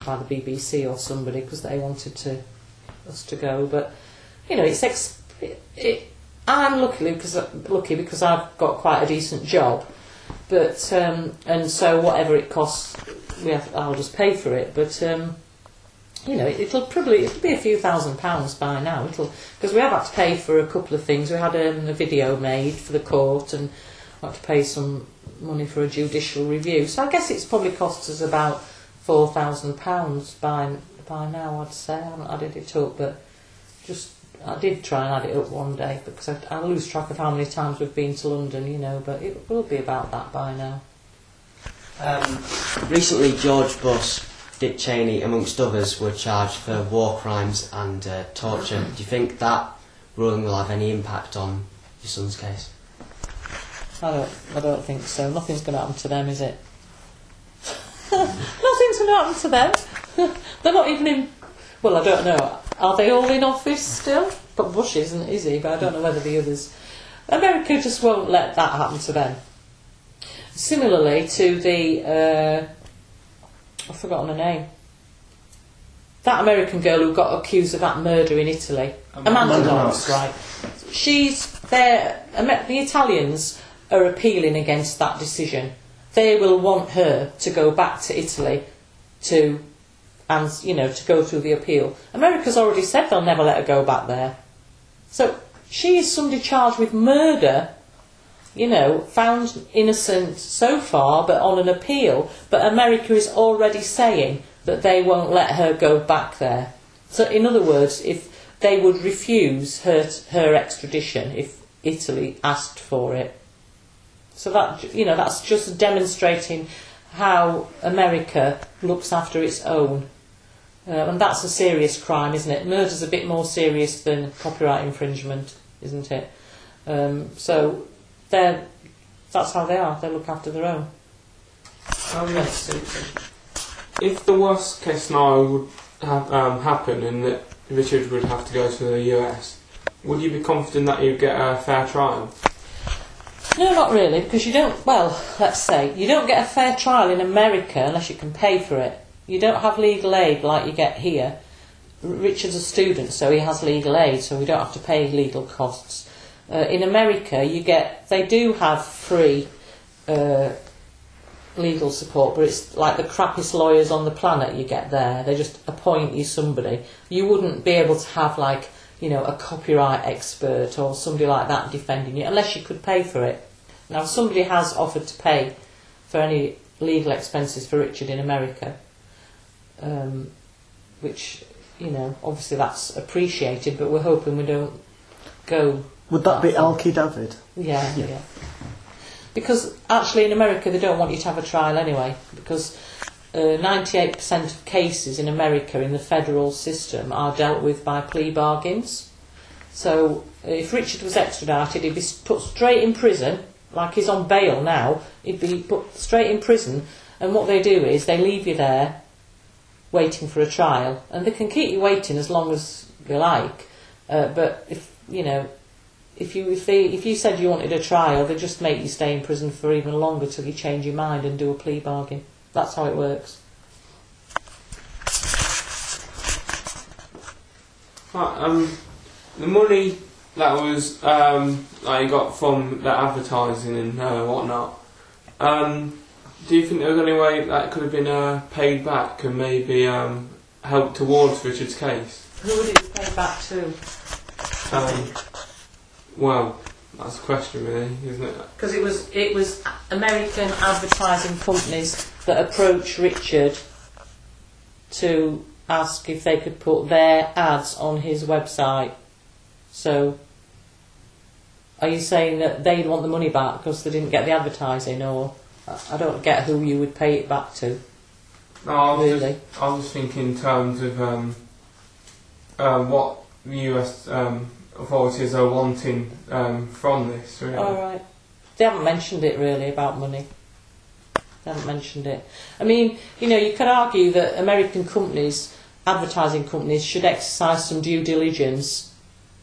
by the BBC or somebody because they wanted us to go. But you know, I'm lucky because I've got quite a decent job. But and so whatever it costs, I'll just pay for it. But you know, it'll be a few £1,000s by now. Because we have had to pay for a couple of things. We had a video made for the court, and had to pay some money for a judicial review. So I guess it's probably cost us about £4,000 by now. I'd say I haven't added it up, but I did try and add it up one day because I lose track of how many times we've been to London, you know. But it will be about that by now. Recently, George Bush, Dick Cheney, amongst others, were charged for war crimes and torture. Do you think that ruling will have any impact on your son's case? I don't think so. Nothing's going to happen to them, is it? Nothing's going to happen to them. They're not even in... Well, I don't know. Are they all in office still? But Bush isn't, is he? But I don't know whether the others... America just won't let that happen to them. Similarly to the... I've forgotten her name. That American girl who got accused of that murder in Italy. Amanda Knox, right. She's there. The Italians are appealing against that decision. They will want her to go back to Italy to go through the appeal. America's already said they'll never let her go back there. So she is somebody charged with murder, you know, found innocent so far, but on an appeal. But America is already saying that they won't let her go back there. So in other words, if they would refuse her extradition if Italy asked for it. So that, you know, that's just demonstrating how America looks after its own. And that's a serious crime, isn't it? Murder's a bit more serious than copyright infringement, isn't it? So that's how they are. They look after their own. If the worst case scenario would happen and that Richard would have to go to the US, would you be confident that you'd get a fair trial? No, not really, because you don't... Well, let's say, you don't get a fair trial in America unless you can pay for it. You don't have legal aid like you get here. Richard's a student, so he has legal aid, so we don't have to pay legal costs. In America, they do have free legal support, but it's like the crappiest lawyers on the planet you get there. They just appoint you somebody. You wouldn't be able to have, like, you know, a copyright expert or somebody like that defending you unless you could pay for it. Now, somebody has offered to pay for any legal expenses for Richard in America, which, you know, obviously that's appreciated, but we're hoping we don't go... Would that be Alki David? Yeah. Because actually in America they don't want you to have a trial anyway, because 98% of cases in America in the federal system are dealt with by plea bargains. So if Richard was extradited, he'd be put straight in prison, like he's on bail now. He'd be put straight in prison, and what they do is they leave you there waiting for a trial, and they can keep you waiting as long as you like. But if you said you wanted a trial, they just make you stay in prison for even longer till you change your mind and do a plea bargain. That's how it works. The money that was that you got from the advertising and whatnot, do you think there was any way that could have been paid back and maybe helped towards Richard's case? Who would it pay back to? Well, that's a question really, isn't it? Because it was American advertising companies that approached Richard to ask if they could put their ads on his website. So, are you saying that they'd want the money back because they didn't get the advertising, or I don't get who you would pay it back to? No, I was thinking in terms of what the US authorities are wanting from this, really. All right. They haven't mentioned it really about money. They haven't mentioned it. I mean, you know, you could argue that American companies, advertising companies, should exercise some due diligence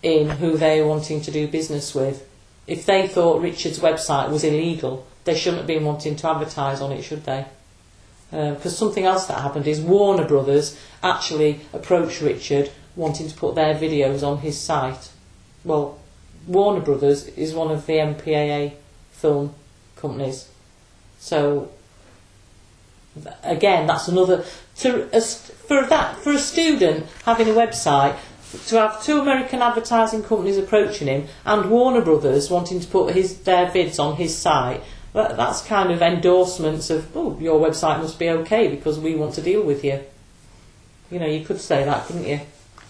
in who they're wanting to do business with. If they thought Richard's website was illegal, they shouldn't have been wanting to advertise on it, should they? Because something else that happened is Warner Brothers actually approached Richard wanting to put their videos on his site. Well, Warner Brothers is one of the MPAA film companies. So, again, that's another... for a student having a website, to have two American advertising companies approaching him and Warner Brothers wanting to put their vids on his site, that's kind of endorsements of, oh, your website must be okay because we want to deal with you. You know, you could say that, couldn't you?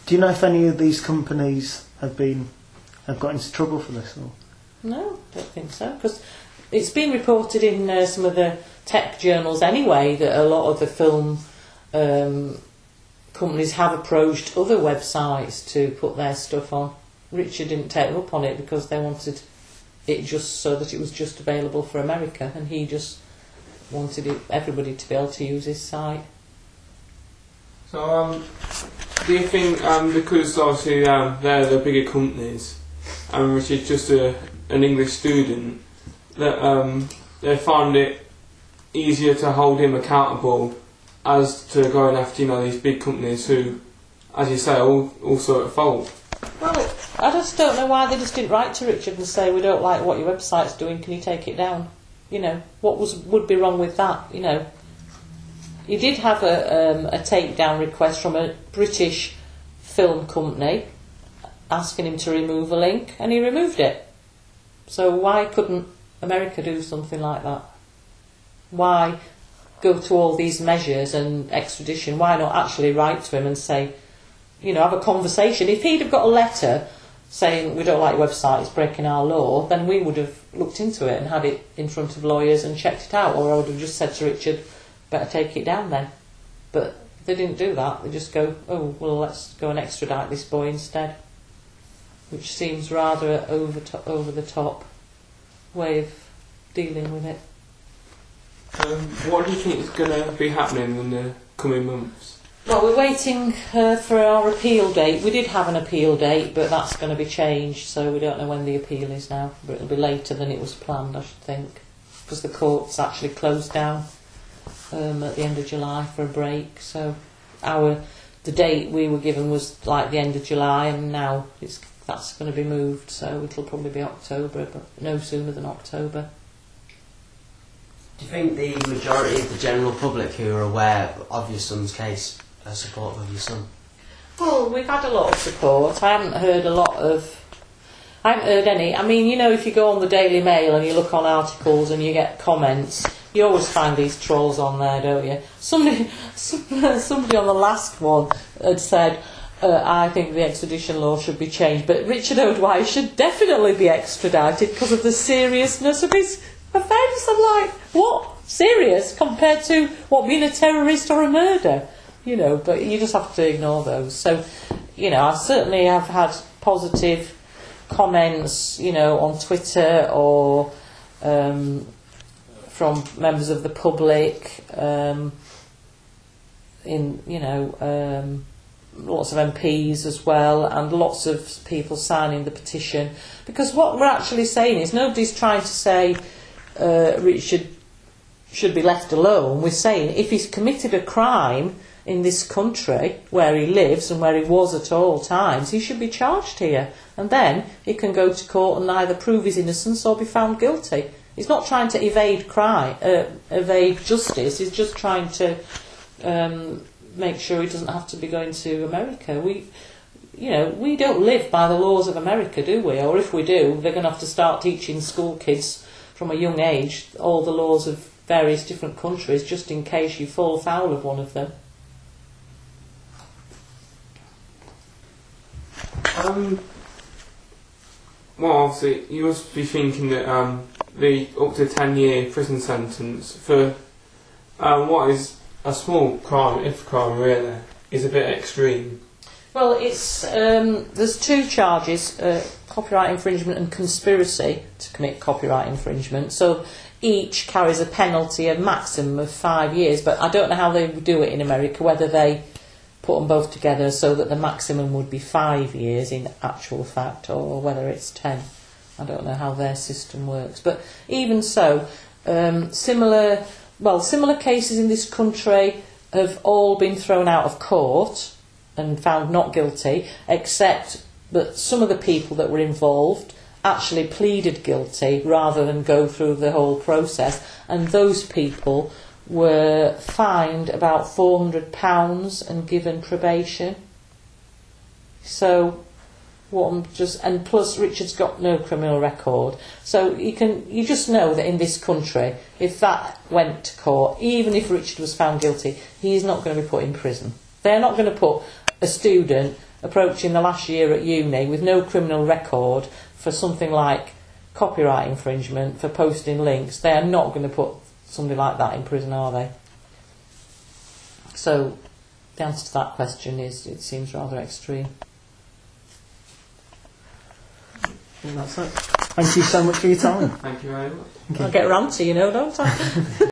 Do you know if any of these companies have got into trouble for this? Or? No, don't think so. Because it's been reported in some of the tech journals anyway that a lot of the film companies have approached other websites to put their stuff on. Richard didn't take them up on it because they wanted it just so that it was just available for America, and he just wanted everybody to be able to use his site. So, do you think, because obviously they're the bigger companies, and Richard's just an English student, that they find it easier to hold him accountable as to going after, you know, these big companies who, as you say, are also at fault? Well, I just don't know why they just didn't write to Richard and say, we don't like what your website's doing, can you take it down? You know, what would be wrong with that, you know? He did have a takedown request from a British film company asking him to remove a link, and he removed it. So why couldn't America do something like that? Why go to all these measures and extradition? Why not actually write to him and say, you know, have a conversation? If he'd have got a letter saying, we don't like your website, it's breaking our law, then we would have looked into it and had it in front of lawyers and checked it out. Or I would have just said to Richard, better take it down then. But they didn't do that. They just go, oh, well, let's go and extradite this boy instead. Which seems rather over the top way of dealing with it. What do you think is going to be happening in the coming months? Well, we're waiting for our appeal date. We did have an appeal date, but that's going to be changed, so we don't know when the appeal is now. But it'll be later than it was planned, I should think, because the court's actually closed down at the end of July for a break. So the date we were given was like the end of July, and now that's going to be moved, so it'll probably be October, but no sooner than October. Do you think the majority of the general public who are aware of your son's case are supportive of your son? Well, we've had a lot of support. I haven't heard any. I mean, you know, if you go on the Daily Mail and you look on articles and you get comments, you always find these trolls on there, don't you? Somebody on the last one had said, I think the extradition law should be changed, but Richard O'Dwyer should definitely be extradited because of the seriousness of his offence. I'm like, what? Serious compared to what, being a terrorist or a murder? You know, but you just have to ignore those. So, you know, I certainly have had positive comments, you know, on Twitter or from members of the public, lots of MPs as well, and lots of people signing the petition. Because what we're actually saying is nobody's trying to say Richard should be left alone. We're saying if he's committed a crime in this country where he lives and where he was at all times, he should be charged here, and then he can go to court and either prove his innocence or be found guilty. He's not trying to evade justice. He's just trying to make sure he doesn't have to be going to America. We don't live by the laws of America, do we? Or if we do, they're going to have to start teaching school kids from a young age all the laws of various different countries, just in case you fall foul of one of them. Well, obviously, you must be thinking that the up to 10-year prison sentence for what is a small crime, if crime really, is a bit extreme. Well, it's there's two charges: copyright infringement and conspiracy to commit copyright infringement. So each carries a penalty, a maximum of 5 years. But I don't know how they would do it in America, whether they put them both together so that the maximum would be 5 years in actual fact, or whether it's 10. I don't know how their system works. But even so, similar similar cases in this country have all been thrown out of court and found not guilty, except that some of the people that were involved actually pleaded guilty rather than go through the whole process, and those people were fined about £400 and given probation. So and plus Richard's got no criminal record, so you just know that in this country, if that went to court, even if Richard was found guilty, he is not going to be put in prison. They're not going to put a student approaching the last year at uni with no criminal record for something like copyright infringement, for posting links. They are not going to put somebody like that in prison, are they? So the answer to that question is, it seems rather extreme. And that's it. Thank you so much for your time. Thank you very much. I get ranty, don't I?